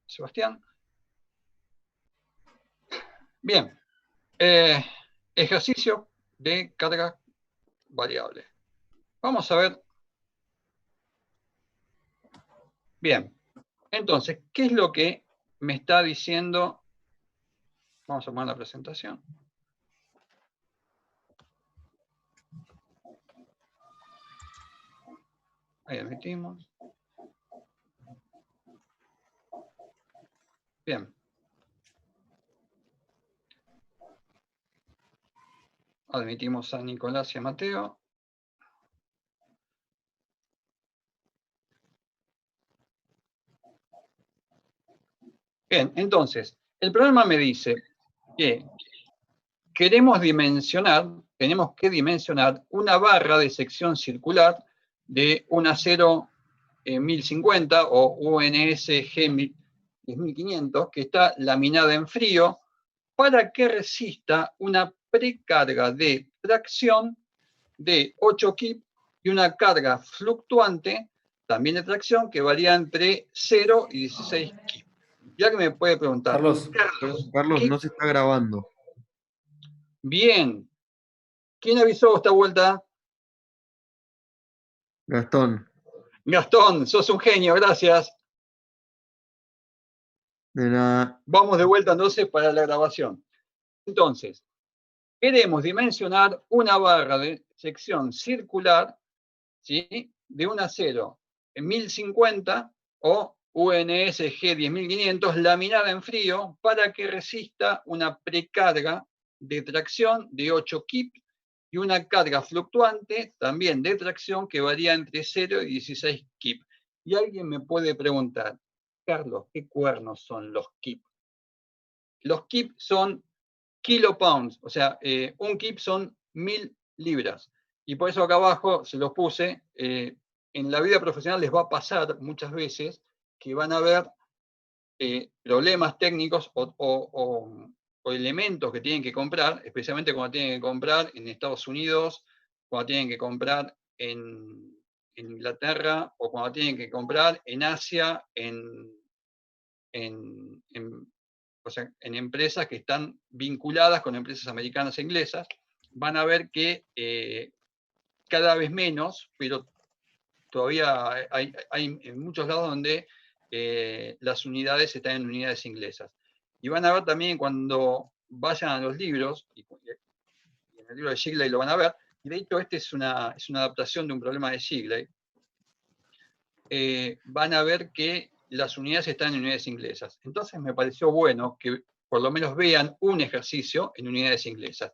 Sebastián. Bien. Ejercicio de carga variable. Vamos a ver. Bien. Entonces, ¿qué es lo que me está diciendo? Vamos a poner la presentación. Ahí admitimos. Bien. Admitimos a Nicolás y a Mateo. Bien, entonces, el problema me dice que tenemos que dimensionar una barra de sección circular de un acero 1050 o UNSG 10500 que está laminada en frío para que resista una precarga de tracción de 8 kip y una carga fluctuante también de tracción que varía entre 0 y 16 kip. Ya que me puede preguntar, Carlos, Carlos, no se está grabando. Bien. ¿Quién avisó esta vuelta? Gastón. Gastón, sos un genio, gracias. De nada. Vamos de vuelta entonces para la grabación. Entonces, queremos dimensionar una barra de sección circular, ¿sí?, de un acero en 1050 o UNSG 10500 laminada en frío para que resista una precarga de tracción de 8 kip y una carga fluctuante también de tracción que varía entre 0 y 16 kip. Y alguien me puede preguntar, Carlos, ¿qué cuernos son los kip? Los kip son kilopounds, o sea, un kip son 1000 libras. Y por eso acá abajo se los puse. En la vida profesional les va a pasar muchas veces que van a haber problemas técnicos o elementos que tienen que comprar, especialmente cuando tienen que comprar en Estados Unidos, cuando tienen que comprar en Inglaterra o cuando tienen que comprar en Asia, o sea, en empresas que están vinculadas con empresas americanas e inglesas, van a ver que cada vez menos, pero todavía hay en muchos lados donde las unidades están en unidades inglesas. Y van a ver también cuando vayan a los libros, y en el libro de Shigley lo van a ver, y de hecho este es una adaptación de un problema de Shigley, van a ver que las unidades están en unidades inglesas. Entonces me pareció bueno que por lo menos vean un ejercicio en unidades inglesas.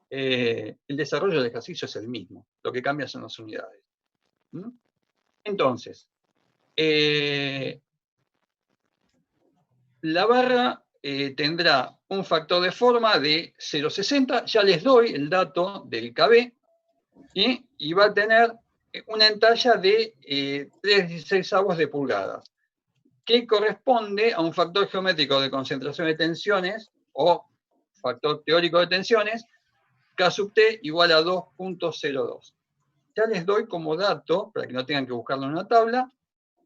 El desarrollo del ejercicio es el mismo, lo que cambia son las unidades. Entonces, la barra tendrá un factor de forma de 0,60, ya les doy el dato del KB, y va a tener una entalla de 3/16 de pulgadas, que corresponde a un factor geométrico de concentración de tensiones o factor teórico de tensiones, K sub T igual a 2.02. Ya les doy como dato, para que no tengan que buscarlo en una tabla,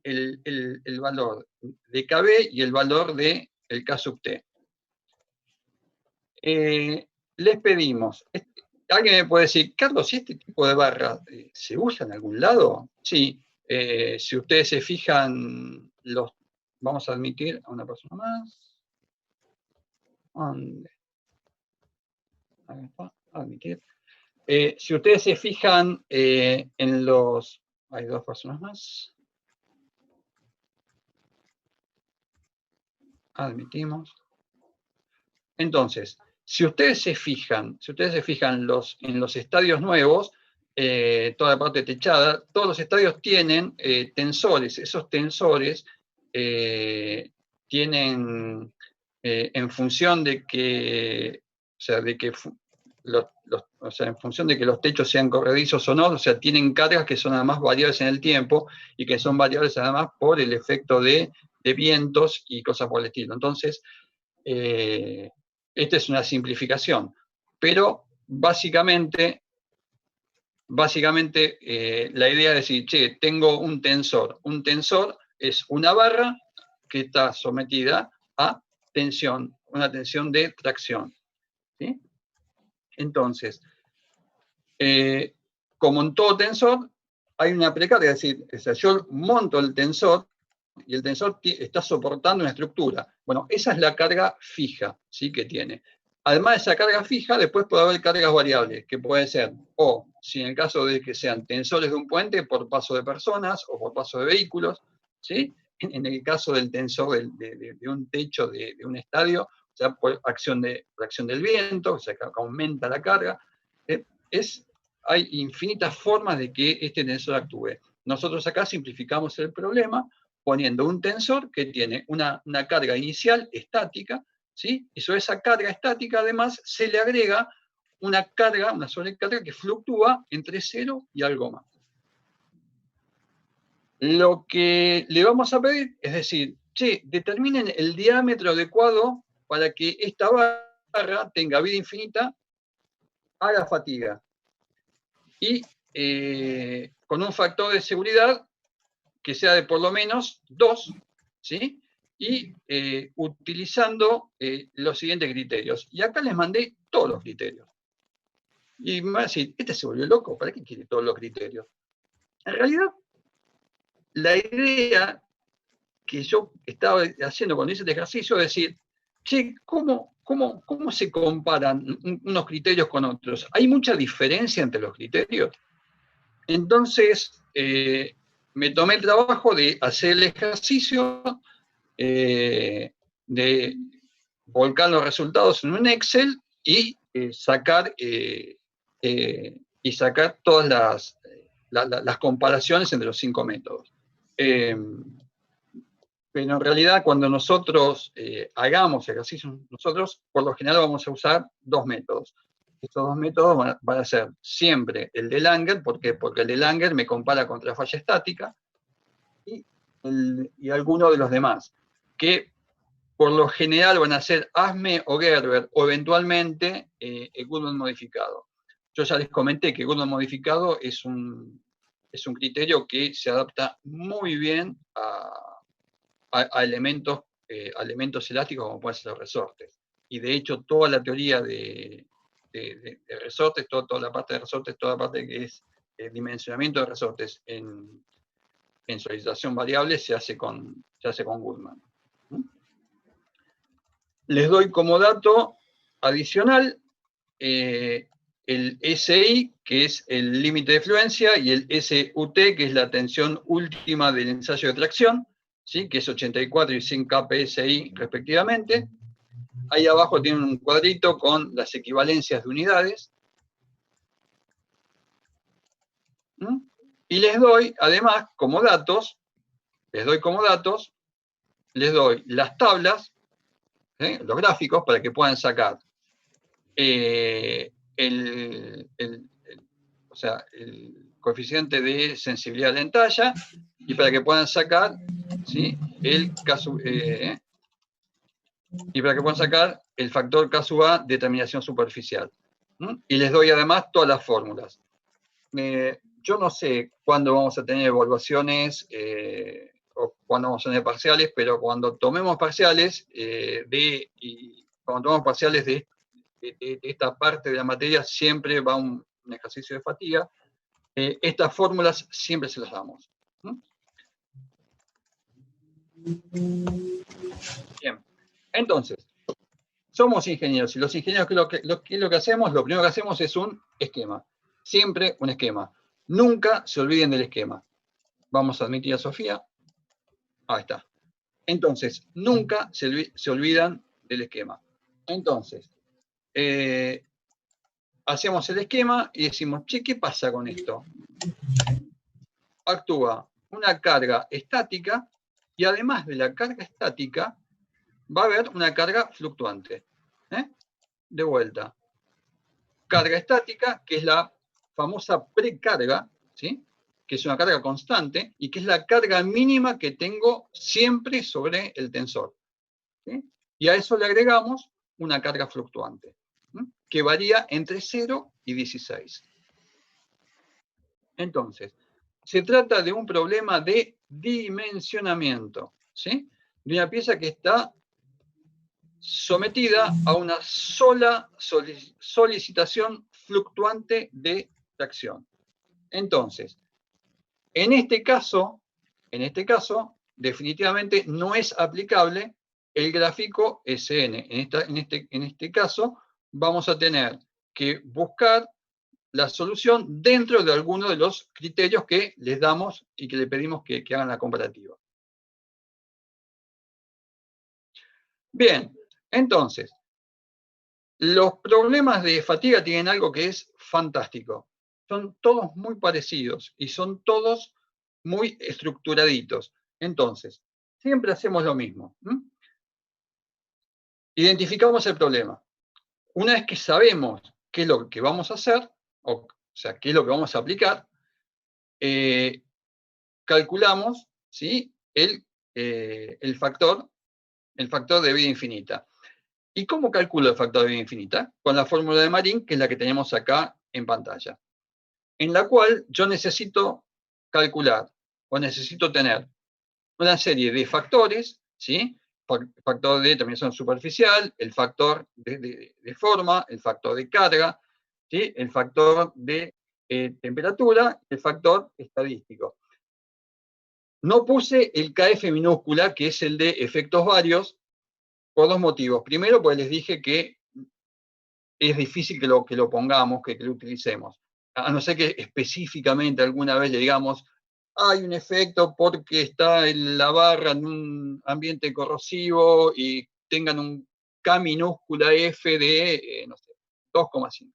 el valor de KB y el valor de el K sub T. Les pedimos, alguien me puede decir, Carlos, ¿si este tipo de barra se usa en algún lado? Sí, si ustedes se fijan, vamos a admitir a una persona más. ¿Dónde? Ahí está, admitir. Si ustedes se fijan en los... Hay dos personas más. Admitimos. Entonces, si ustedes se fijan en los estadios nuevos, toda la parte techada, todos los estadios tienen tensores. Esos tensores tienen, en función de que, en función de que los techos sean corredizos o no, o sea, tienen cargas que son además variables en el tiempo y que son variables además por el efecto de vientos y cosas por el estilo. Entonces, esta es una simplificación, pero básicamente la idea es decir, che, tengo un tensor. Un tensor es una barra que está sometida a tensión, una tensión de tracción. ¿Sí? Entonces, como en todo tensor, hay una precarga, es decir, yo monto el tensor y el tensor está soportando una estructura. Bueno, esa es la carga fija, ¿sí? Que tiene. Además de esa carga fija, después puede haber cargas variables, que pueden ser, o si en el caso de que sean tensores de un puente, por paso de personas o por paso de vehículos, ¿sí? En el caso del tensor de un techo de un estadio, o sea, por reacción del viento, o sea, que aumenta la carga. Hay infinitas formas de que este tensor actúe. Nosotros acá simplificamos el problema poniendo un tensor que tiene una carga inicial estática, ¿sí? Y sobre esa carga estática, además, se le agrega una sobrecarga que fluctúa entre 0 y algo más. Lo que le vamos a pedir es decir, determinen el diámetro adecuado para que esta barra tenga vida infinita, haga fatiga. Y con un factor de seguridad que sea de por lo menos 2, ¿sí? Y utilizando los siguientes criterios. Y acá les mandé todos los criterios. Y me van a decir, ¿este se volvió loco? ¿Para qué quiere todos los criterios? En realidad, la idea que yo estaba haciendo cuando hice este ejercicio es decir, ¿cómo se comparan unos criterios con otros? ¿Hay mucha diferencia entre los criterios? Entonces, me tomé el trabajo de hacer el ejercicio, de volcar los resultados en un Excel y sacar todas las comparaciones entre los 5 métodos. Pero en realidad, cuando nosotros hagamos ejercicios, nosotros por lo general vamos a usar 2 métodos. Estos 2 métodos van a ser siempre el de Langer, ¿por qué? Porque el de Langer me compara contra falla estática, y algunos de los demás, que por lo general van a ser ASME o Gerber, o eventualmente el Goodman modificado. Yo ya les comenté que Goodman modificado es un criterio que se adapta muy bien a elementos elásticos como pueden ser los resortes. Y de hecho, toda la teoría de resortes, toda la parte de resortes, toda la parte que es dimensionamiento de resortes en solidarización variable se hace con Goodman. Les doy como dato adicional el SI, que es el límite de fluencia, y el SUT, que es la tensión última del ensayo de tracción, ¿sí? Que es 84 y 100 kPSI respectivamente. Ahí abajo tienen un cuadrito con las equivalencias de unidades. Y les doy, además, como datos, les doy las tablas, los gráficos, para que puedan sacar el coeficiente de sensibilidad de entalla, y para que puedan sacar, ¿sí? Y para que puedan sacar el factor K sub A de terminación superficial. Y les doy además todas las fórmulas. Yo no sé cuándo vamos a tener evaluaciones o cuándo vamos a tener parciales, pero cuando tomemos parciales de esta parte de la materia, siempre va un ejercicio de fatiga. Estas fórmulas siempre se las damos. Bien. Entonces, somos ingenieros, y los ingenieros, ¿qué es lo que hacemos? Lo primero que hacemos es un esquema. Siempre un esquema. Nunca se olviden del esquema. Vamos a admitir a Sofía. Ahí está. Entonces, nunca se olvidan del esquema. Entonces, hacemos el esquema y decimos, ¿qué pasa con esto? Actúa una carga estática, y además de la carga estática, va a haber una carga fluctuante. De vuelta. Carga estática, que es la famosa precarga, ¿sí? Que es una carga constante, y que es la carga mínima que tengo siempre sobre el tensor. ¿Sí? Y a eso le agregamos una carga fluctuante, que varía entre 0 y 16. Entonces, se trata de un problema de dimensionamiento, ¿sí? de una pieza que está sometida a una sola solicitación fluctuante de tracción. Entonces, en este caso, definitivamente no es aplicable el gráfico SN. En este caso, vamos a tener que buscar la solución dentro de alguno de los criterios que les damos y que le pedimos que hagan la comparativa. Bien, entonces, los problemas de fatiga tienen algo que es fantástico. Son todos muy parecidos y son todos muy estructuraditos. Entonces, siempre hacemos lo mismo. Identificamos el problema. Una vez que sabemos qué es lo que vamos a hacer, o sea, qué es lo que vamos a aplicar, calculamos, ¿sí?, el factor de vida infinita. ¿Y cómo calculo el factor de vida infinita? Con la fórmula de Marín, que es la que tenemos acá en pantalla, en la cual yo necesito calcular o necesito tener una serie de factores, ¿sí? Factor de determinación superficial, el factor de forma, el factor de carga, ¿sí?, el factor de temperatura, el factor estadístico. No puse el KF minúscula, que es el de efectos varios, por dos motivos. Primero, porque les dije que es difícil que lo pongamos, que lo utilicemos. A no ser que específicamente alguna vez le digamos, hay un efecto porque está en la barra en un ambiente corrosivo y tengan un K minúscula F de, no sé, 2,5.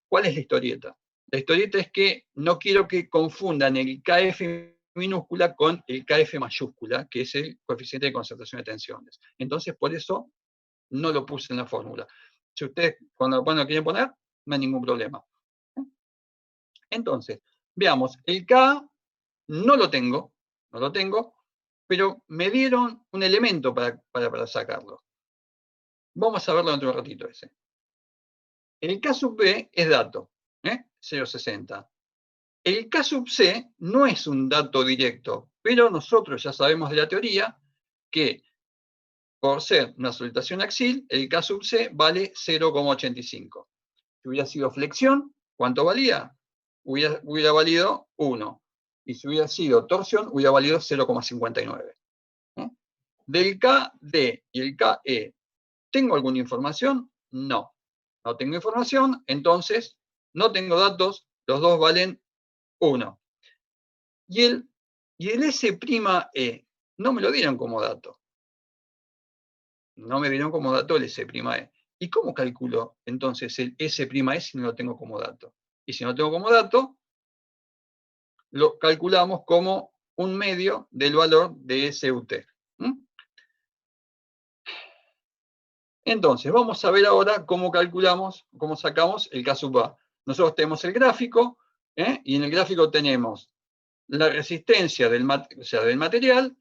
¿Cuál es la historieta? La historieta es que no quiero que confundan el KF minúscula con el KF mayúscula, que es el coeficiente de concentración de tensiones. Entonces, por eso no lo puse en la fórmula. Si ustedes cuando lo quieren poner, no hay ningún problema. Entonces, veamos, el K no lo tengo, pero me dieron un elemento para sacarlo. Vamos a verlo dentro de un ratito ese. El K sub B es dato, 0,60. El K sub C no es un dato directo, pero nosotros ya sabemos de la teoría que por ser una solitación axial, el K sub C vale 0,85. Si hubiera sido flexión, ¿cuánto valía? Hubiera valido 1. Y si hubiera sido torsión, hubiera valido 0,59. Del KD y el KE, ¿tengo alguna información? No. No tengo información, entonces no tengo datos, los dos valen 1. Y el S'E no me lo dieron como dato. No me dieron como dato el S'E. ¿Y cómo calculo entonces el S'E si no lo tengo como dato? Y si no lo tengo como dato, lo calculamos como un medio del valor de SUT. Entonces, vamos a ver ahora cómo calculamos, cómo sacamos el K sub A. Nosotros tenemos el gráfico, y en el gráfico tenemos la resistencia del material,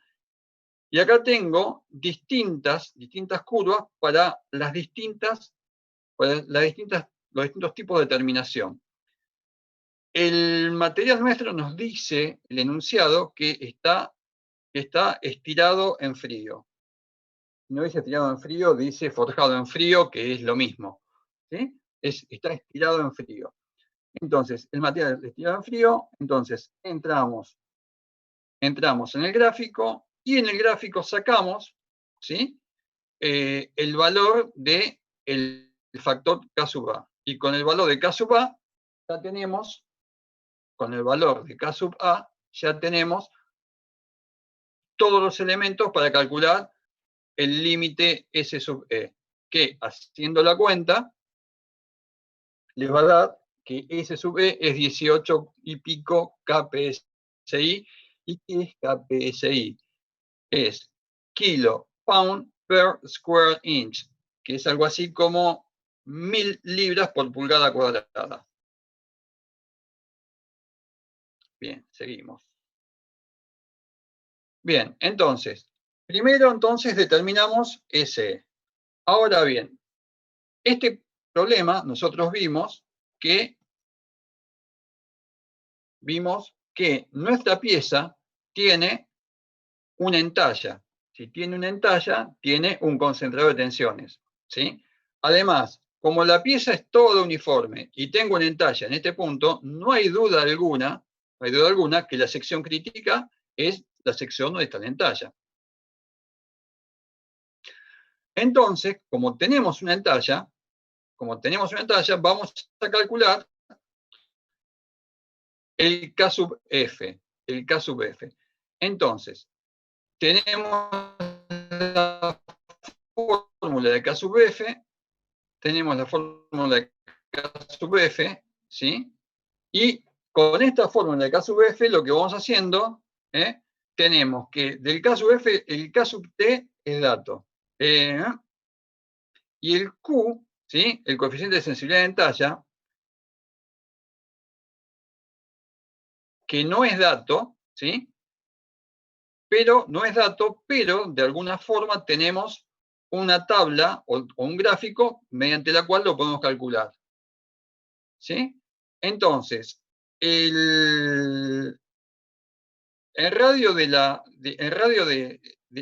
y acá tengo distintas curvas para los distintos tipos de terminación. El material nuestro nos dice, el enunciado, que está estirado en frío. No dice estirado en frío, dice forjado en frío, que es lo mismo. ¿Sí? Está estirado en frío. Entonces, el material está estirado en frío, entonces entramos en el gráfico, y en el gráfico sacamos, ¿sí?, el valor del factor K sub A. Y con el valor de K sub A, ya tenemos, con el valor de K sub A, ya tenemos todos los elementos para calcular el límite S sub E, que haciendo la cuenta, les va a dar que S sub E es 18 y pico kPSI. ¿Y qué es kPSI? Es kilo pound per square inch, que es algo así como 1000 libras por pulgada cuadrada. Bien, seguimos. Bien, entonces, primero determinamos SE. Ahora bien, este problema nosotros vimos que nuestra pieza tiene una entalla. Si tiene una entalla, tiene un concentrador de tensiones, ¿sí? Además, como la pieza es toda uniforme y tengo una entalla en este punto, no hay duda alguna que la sección crítica es la sección donde está la entalla. Entonces, como tenemos una entalla, vamos a calcular el K sub F. Entonces, tenemos la fórmula de K sub F, ¿sí? Y con esta fórmula de K sub F, lo que vamos haciendo, tenemos que del K sub F, el K sub T es dato. Y el Q, ¿sí? El coeficiente de sensibilidad de entalla, que no es dato, ¿sí? Pero de alguna forma tenemos una tabla o un gráfico mediante la cual lo podemos calcular. ¿Sí? Entonces,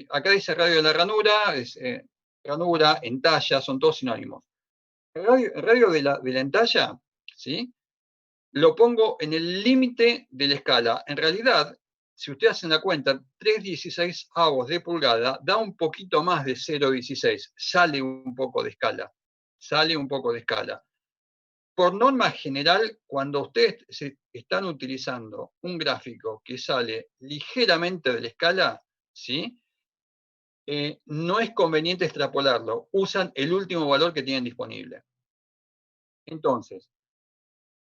acá dice radio de la ranura, ranura, entalla, son todos sinónimos. El radio de la entalla, ¿sí? Lo pongo en el límite de la escala. En realidad, si ustedes hacen la cuenta, 3/16 de pulgada da un poquito más de 0,16. Sale un poco de escala. Por norma general, cuando ustedes están utilizando un gráfico que sale ligeramente de la escala, ¿sí? No es conveniente extrapolarlo. Usan el último valor que tienen disponible. Entonces,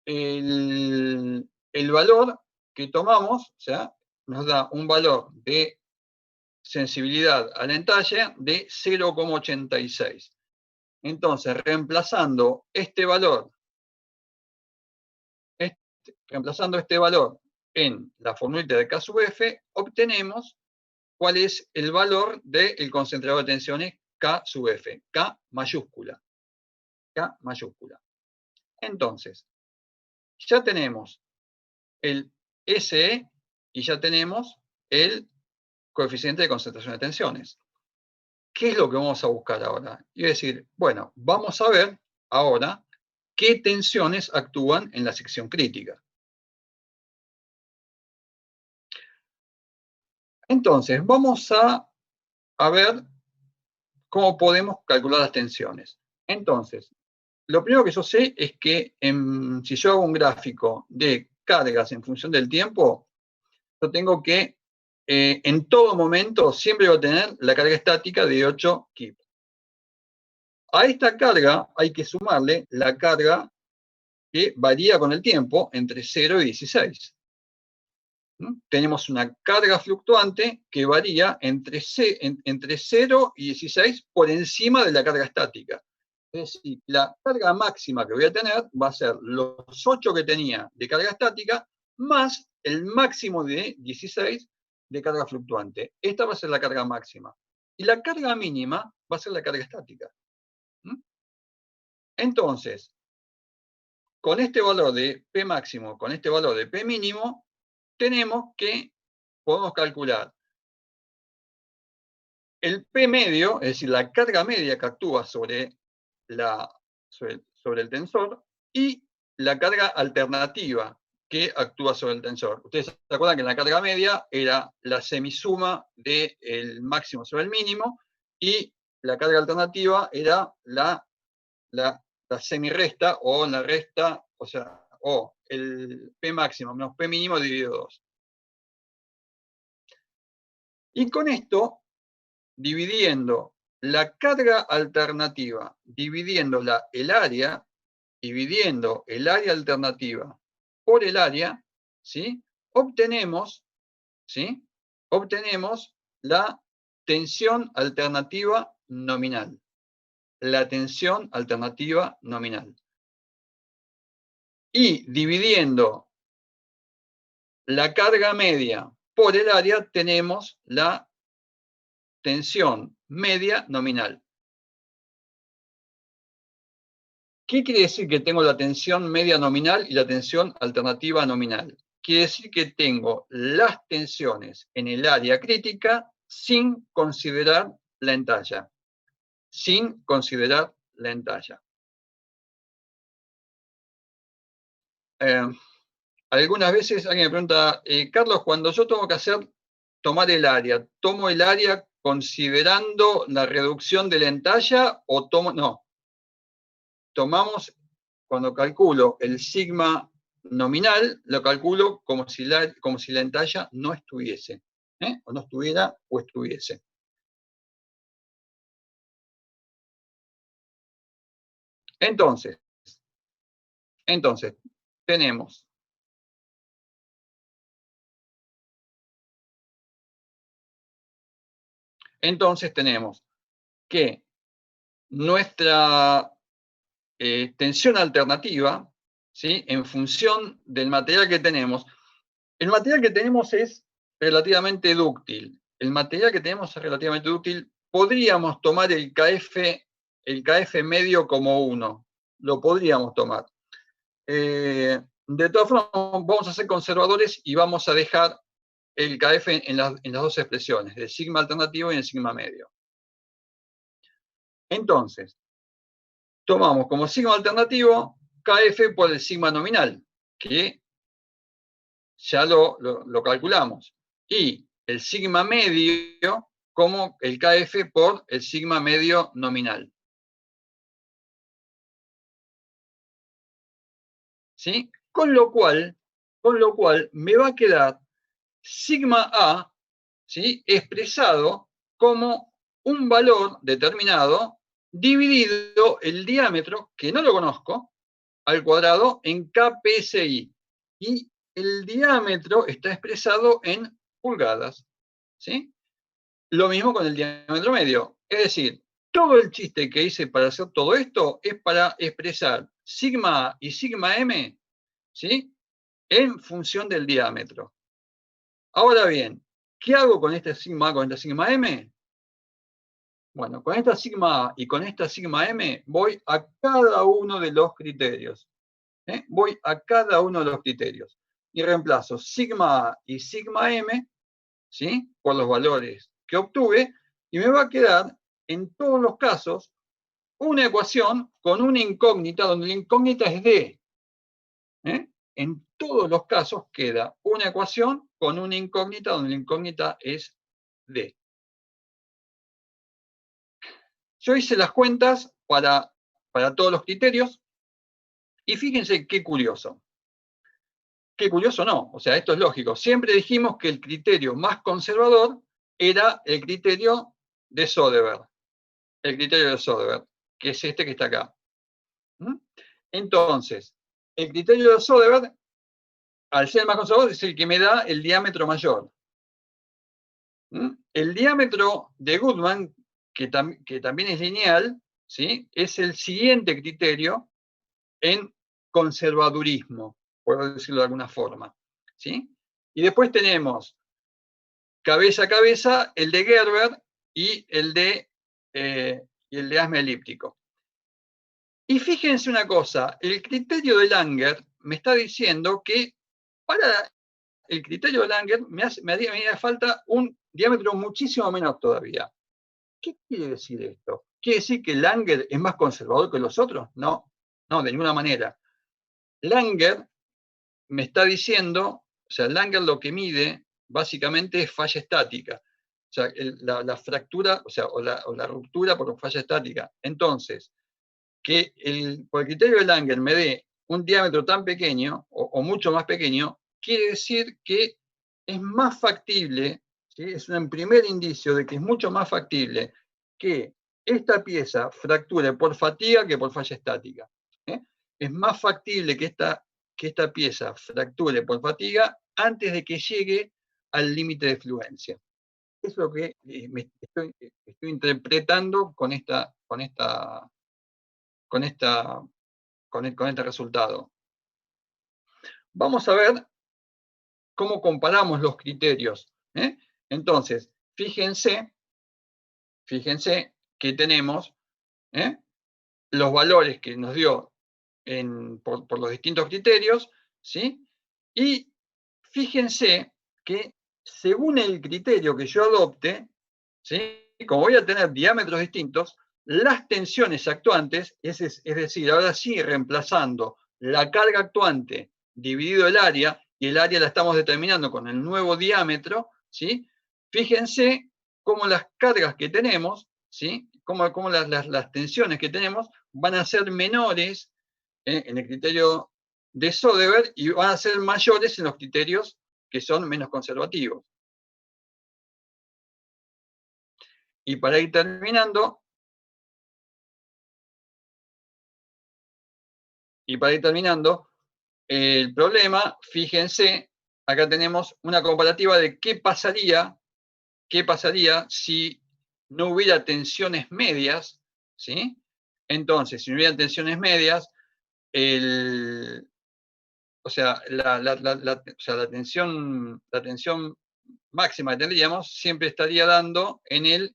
el valor que tomamos, o sea, nos da un valor de sensibilidad a la entalla de 0,86. Entonces, reemplazando este valor en la formulita de K sub F, obtenemos cuál es el valor del concentrador de tensiones K sub F, K mayúscula. Entonces, ya tenemos el SE y ya tenemos el coeficiente de concentración de tensiones. ¿Qué es lo que vamos a buscar ahora? Y decir, bueno, vamos a ver ahora qué tensiones actúan en la sección crítica. Entonces, vamos a ver cómo podemos calcular las tensiones. Entonces, lo primero que yo sé es que si yo hago un gráfico de cargas en función del tiempo, yo tengo que en todo momento siempre voy a tener la carga estática de 8 kip. A esta carga hay que sumarle la carga que varía con el tiempo entre 0 y 16. Tenemos una carga fluctuante que varía entre 0 y 16 por encima de la carga estática. Es decir, la carga máxima que voy a tener va a ser los 8 que tenía de carga estática más el máximo de 16 de carga fluctuante. Esta va a ser la carga máxima. Y la carga mínima va a ser la carga estática. Entonces, con este valor de P máximo, con este valor de P mínimo, podemos calcular el P medio, es decir, la carga media que actúa sobre el tensor, y la carga alternativa que actúa sobre el tensor. Ustedes se acuerdan que la carga media era la semisuma del máximo sobre el mínimo, y la carga alternativa era la semirresta o la resta, o el P máximo menos P mínimo dividido 2. Y con esto, dividiendo la carga alternativa, dividiendo el área alternativa por el área, ¿sí? Obtenemos la tensión alternativa nominal. Y dividiendo la carga media por el área, tenemos la tensión media nominal. ¿Qué quiere decir que tengo la tensión media nominal y la tensión alternativa nominal? Quiere decir que tengo las tensiones en el área crítica sin considerar la entalla. Sin considerar la entalla. Algunas veces alguien me pregunta, Carlos, cuando yo tengo que tomar el área, ¿tomo el área considerando la reducción de la entalla o tomo? No. Tomamos, cuando calculo el sigma nominal, lo calculo como si la entalla no estuviese. O no estuviera o estuviese. Entonces, tenemos que nuestra tensión alternativa, ¿sí? En función del material que tenemos, el material que tenemos es relativamente dúctil. El material que tenemos es relativamente dúctil. Podríamos tomar el KF medio como 1. Lo podríamos tomar. De todas formas, vamos a ser conservadores y vamos a dejar el KF en las dos expresiones, el sigma alternativo y el sigma medio. Entonces, tomamos como sigma alternativo KF por el sigma nominal, que ya lo calculamos. Y el sigma medio como el KF por el sigma medio nominal. ¿Sí? Con lo cual me va a quedar sigma A, ¿sí? Expresado como un valor determinado dividido el diámetro, que no lo conozco, al cuadrado en KPSI. Y el diámetro está expresado en pulgadas. ¿Sí? Lo mismo con el diámetro medio. Es decir, todo el chiste que hice para hacer todo esto es para expresar sigma A y sigma M, ¿sí? En función del diámetro. Ahora bien, ¿qué hago con este sigma A, con esta sigma M? Bueno, con esta sigma A y con esta sigma M voy a cada uno de los criterios. Voy a cada uno de los criterios. Y reemplazo sigma A y sigma M, ¿sí? Por los valores que obtuve, y me va a quedar, en todos los casos, una ecuación con una incógnita, donde la incógnita es D. En todos los casos queda una ecuación con una incógnita, donde la incógnita es D. Yo hice las cuentas para todos los criterios, y fíjense qué curioso. Qué curioso no, o sea, esto es lógico. Siempre dijimos que el criterio más conservador era el criterio de Söderberg. El criterio de Söderberg, que es este que está acá. Entonces, el criterio de Söderberg, al ser el más conservador, es el que me da el diámetro mayor. El diámetro de Goodman, que también es lineal, ¿sí? Es el siguiente criterio en conservadurismo, por decirlo de alguna forma. ¿Sí? Y después tenemos cabeza a cabeza el de Gerber y el de Asme elíptico. Y fíjense una cosa, el criterio de Langer me está diciendo que para el criterio de Langer me haría falta un diámetro muchísimo menor todavía. ¿Qué quiere decir esto? ¿Quiere decir que Langer es más conservador que los otros? No, no, de ninguna manera. Langer me está diciendo, o sea, Langer lo que mide básicamente es falla estática. O sea, la fractura, o sea, o la ruptura por falla estática. Entonces, que por el criterio de Langer me dé un diámetro tan pequeño, o mucho más pequeño, quiere decir que es más factible, ¿sí? Es un primer indicio de que es mucho más factible que esta pieza fracture por fatiga que por falla estática. Es más factible que esta pieza fracture por fatiga antes de que llegue al límite de fluencia. Es lo que estoy interpretando con este resultado. Vamos a ver cómo comparamos los criterios. Entonces, fíjense que tenemos los valores que nos dio por los distintos criterios, ¿sí? Y fíjense que según el criterio que yo adopte, ¿sí? Como voy a tener diámetros distintos, las tensiones actuantes, es decir, ahora sí reemplazando la carga actuante dividido el área, y el área la estamos determinando con el nuevo diámetro, ¿sí? Fíjense cómo las cargas que tenemos, ¿sí? Cómo las tensiones que tenemos van a ser menores en el criterio de Soderberg y van a ser mayores en los criterios que son menos conservativos. Y para ir terminando, el problema, fíjense, acá tenemos una comparativa de qué pasaría si no hubiera tensiones medias, ¿sí? Entonces, si no hubiera tensiones medias, la tensión máxima que tendríamos siempre estaría dando en el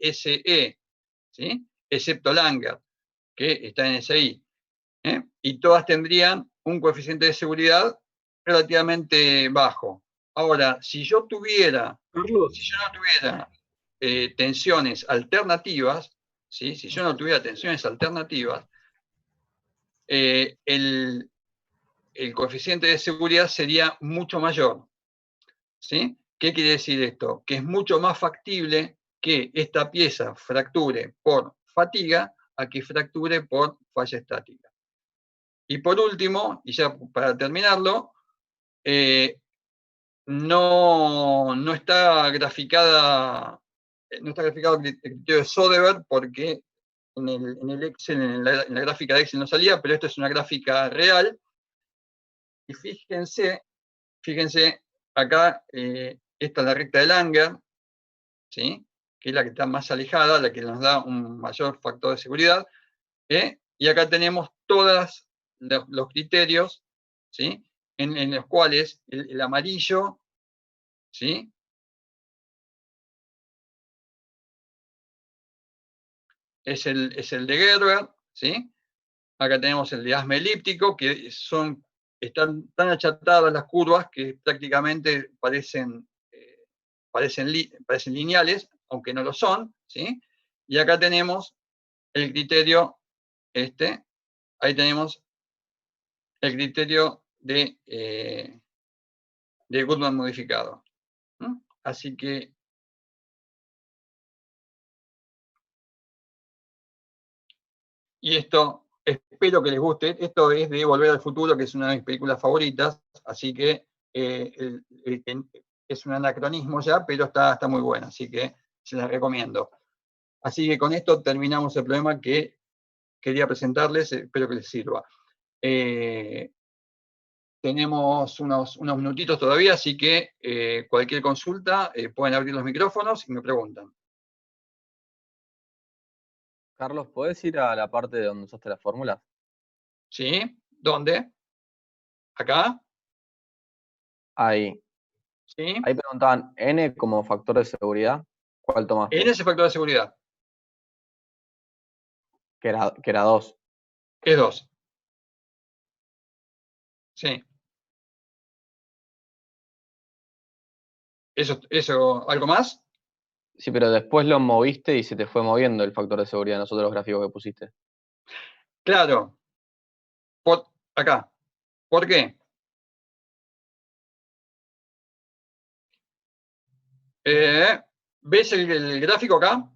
SE, ¿sí? Excepto Langer, que está en SI. Y todas tendrían un coeficiente de seguridad relativamente bajo. Ahora, si yo no tuviera tensiones alternativas, ¿sí? Si yo no tuviera tensiones alternativas, el coeficiente de seguridad sería mucho mayor, ¿sí? ¿Qué quiere decir esto? Que es mucho más factible que esta pieza fracture por fatiga a que fracture por falla estática. Y por último, y ya para terminarlo, no está graficado el criterio de Soderberg porque en el Excel, en la gráfica de Excel no salía, pero esto es una gráfica real. Y fíjense acá, esta es la recta de Langer, ¿sí? Que es la que está más alejada, la que nos da un mayor factor de seguridad. Y acá tenemos todos los criterios, ¿sí? En los cuales el amarillo, ¿sí? Es el de Gerber, ¿sí? Acá tenemos el de ASME elíptico, que están tan achatadas las curvas que prácticamente parecen lineales, aunque no lo son, ¿sí? Y acá tenemos el criterio, ahí tenemos el criterio de Goodman modificado. Así que y esto, espero que les guste. Esto es de Volver al Futuro, que es una de mis películas favoritas, así que es un anacronismo ya, pero está muy buena, así que se las recomiendo. Así que con esto terminamos el problema que quería presentarles, espero que les sirva. Tenemos unos minutitos todavía, así que cualquier consulta pueden abrir los micrófonos y me preguntan. Carlos, ¿podés ir a la parte de donde usaste las fórmulas? ¿Sí? ¿Dónde? ¿Acá? Ahí. ¿Sí? Ahí preguntaban N como factor de seguridad. ¿Cuál tomaste? En ese factor de seguridad. Que era 2. Es 2. Sí. Eso, ¿algo más? Sí, pero después lo moviste y se te fue moviendo el factor de seguridad en los otros gráficos que pusiste. Claro. Acá. ¿Por qué? ¿Ves el gráfico acá?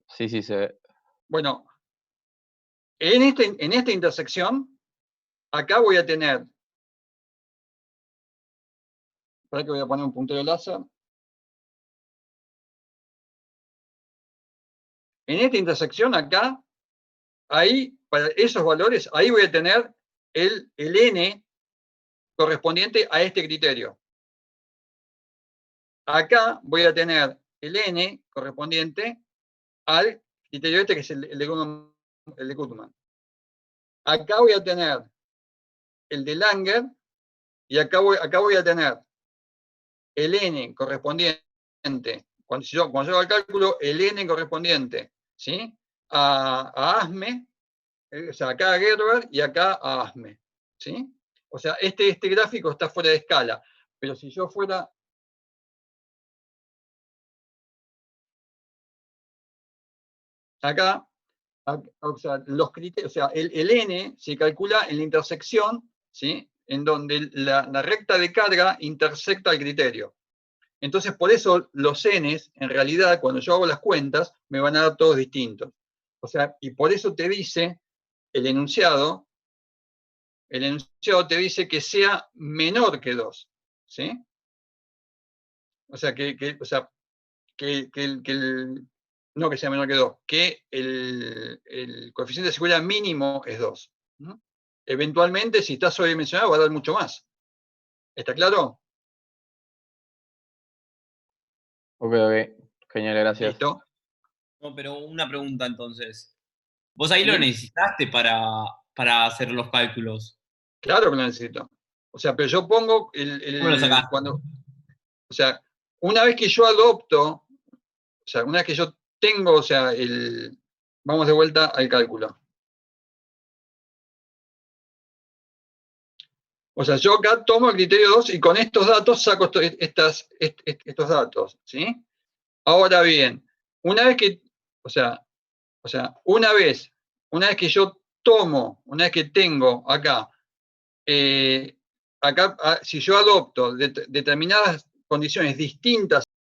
Sí, se ve. Bueno, en esta intersección, acá voy a tener, para que voy a poner un puntero láser. En esta intersección acá, ahí, para esos valores, ahí voy a tener el N correspondiente a este criterio. Acá voy a tener el N correspondiente al criterio este, que es el de Goodman. Acá voy a tener el de Langer, y acá voy a tener el N correspondiente, cuando yo hago el cálculo, el N correspondiente, ¿sí? a ASME, o sea, acá a Gerber y acá a ASME, ¿sí? O sea, este gráfico está fuera de escala, pero si yo fuera acá, o sea, los criterios, o sea, el n se calcula en la intersección, ¿sí? En donde la recta de carga intersecta el criterio. Entonces, por eso los n's, en realidad, cuando yo hago las cuentas, me van a dar todos distintos. O sea, y por eso te dice el enunciado te dice que sea menor que 2, ¿sí? O sea, no que sea menor que 2, que el coeficiente de seguridad mínimo es 2. ¿No? Eventualmente, si está sobredimensionado, va a dar mucho más. ¿Está claro? Ok. Genial, gracias. ¿Listo? No, pero una pregunta entonces. ¿Vos ahí ¿Sí? lo necesitaste para hacer los cálculos? Claro que lo necesito. O sea, pero yo pongo ¿Cómo lo sacaste? o sea, una vez que yo adopto, o sea, una vez que yo tengo, o sea, vamos de vuelta al cálculo. O sea, yo acá tomo el criterio 2 y con estos datos saco estos datos, ¿sí? Ahora bien, una vez que, una vez que yo tomo, una vez que tengo acá, si yo adopto determinadas condiciones distintas